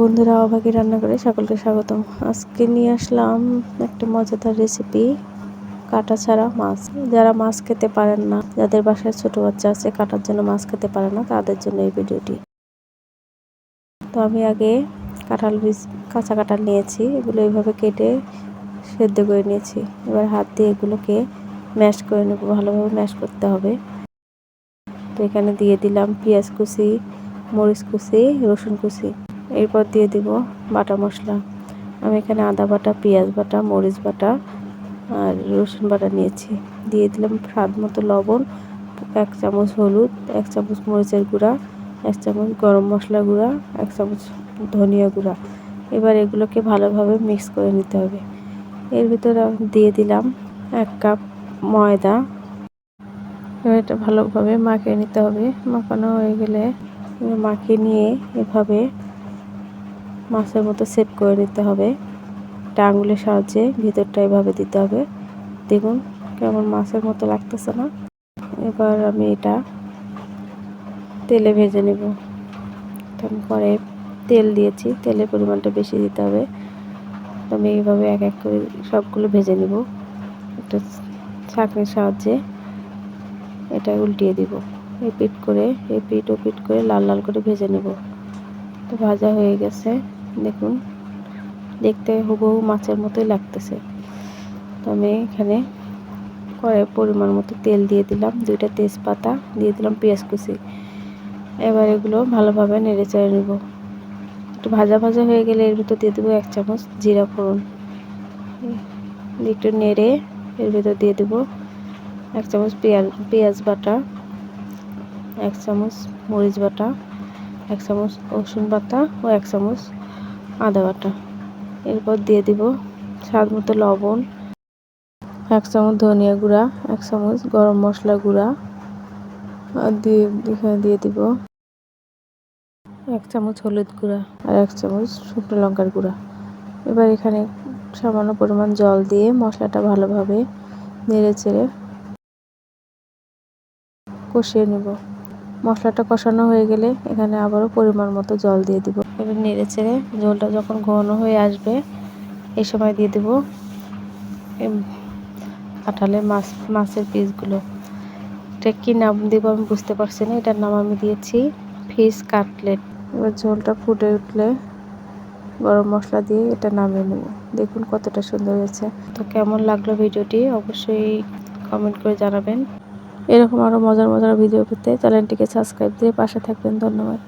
বন্ধুরা, অবাকি রান্না করে সকলকে স্বাগতম। আজকে নিয়ে আসলাম একটা মজাদার রেসিপি, কাটা ছাড়া মাছ। যারা মাছ খেতে পারেন না, যাদের বাসায় ছোট বাচ্চা আছে কাটার জন্য মাছ খেতে পারে না, তাদের জন্য এই ভিডিওটি। তো আমি আগে কাঁঠাল বীজ কাঁচা কাঁঠাল নিয়েছি, এগুলো এইভাবে কেটে সেদ্ধ করে নিয়েছি। এবার হাত দিয়ে এগুলোকে ম্যাশ করে নেব, ভালোভাবে ম্যাশ করতে হবে। তো এখানে দিয়ে দিলাম পেঁয়াজ কুচি, মরিচ কুচি, রসুন কুচি। এরপর দিয়ে দিব বাটা মশলা। আমি এখানে আদা বাটা, পেঁয়াজ বাটা, মরিচ বাটা আর রসুন বাটা নিয়েছি। দিয়ে দিলাম স্বাদ মতো লবণ, 1 চামচ হলুদ, 1 চামচ মরিচের গুঁড়া, 1 চামচ গরম মশলা গুঁড়া, 1 চামচ ধনিয়া গুঁড়া। এবার এগুলোকে ভালোভাবে মিক্স করে নিতে হবে। এর ভিতরে দিয়ে দিলাম 1 কাপ ময়দা। এবার এটা ভালোভাবে মাখিয়ে নিতে হবে। মাখানো হয়ে গেলে মাখিয়ে নিয়ে এভাবে মাছের মতো সেট করে নিতে হবে। একটা আঙুলের সাহায্যে ভিতরটা এভাবে দিতে হবে। দেখুন কেমন মাছের মতো লাগতেছে না? এবার আমি এটা তেলে ভেজে নেব। আমি পরে তেল দিয়েছি, তেলের পরিমাণটা বেশি দিতে হবে। আমি এইভাবে এক এক করে সবগুলো ভেজে নেব। একটা ছাঁকনির সাহায্যে এটা উল্টিয়ে দিব। এপিট ওপিট করে লাল লাল করে ভেজে নেব। তো ভাজা হয়ে গেছে, দেখুন দেখতে হুবহু মাছের মতোই লাগতেছে। তো আমি এখানে কড়াইয়ে পরিমাণ মতো তেল দিয়ে দিলাম, 2টা তেজপাতা দিয়ে দিলাম, পেঁয়াজ কুচি। এবার এগুলো ভালোভাবে নেড়ে চেড়ে নেব। একটু ভাজা ভাজা হয়ে গেলে এর ভিতর দিয়ে দেবো 1 চামচ জিরা ফোড়ন। একটু নেড়ে এর ভিতর দিয়ে দেবো 1 চামচ পেঁয়াজ বাটা, 1 চামচ মরিচ বাটা, 1 চামচ রসুন বাটা ও 1 চামচ আদা বাটা। এরপর দিয়ে দিব স্বাদ মতো লবণ, 1 চামচ ধনিয়া গুঁড়া, 1 চামচ গরম মশলা গুঁড়া আর এখানে দিয়ে দিব 1 চামচ হলুদ গুঁড়া আর 1 চামচ শুকনো লঙ্কার গুঁড়া। এবার এখানে সামান্য পরিমাণ জল দিয়ে মশলাটা ভালোভাবে নেড়ে চেড়ে কষিয়ে নেব। মশলাটা কষানো হয়ে গেলে এখানে আবারও পরিমাণ মতো জল দিয়ে দিব। এবার নেড়ে চেড়ে ঝোলটা যখন ঘন হয়ে আসবে, এই সময় দিয়ে দেব কাঁঠালের মাছের পিসগুলো। এটা কী নাম দেবো আমি বুঝতে পারছি না, এটার নাম আমি দিয়েছি ফিশ কাটলেট। এবার ঝোলটা ফুটে উঠলে গরম মশলা দিয়ে এটা নামিয়ে নেব। দেখুন কতটা সুন্দর হয়েছে। তো কেমন লাগলো ভিডিওটি অবশ্যই কমেন্ট করে জানাবেন। এরকম আরও মজার মজার ভিডিও পেতে চ্যানেলটিকে সাবস্ক্রাইব দিয়ে পাশে থাকবেন। ধন্যবাদ।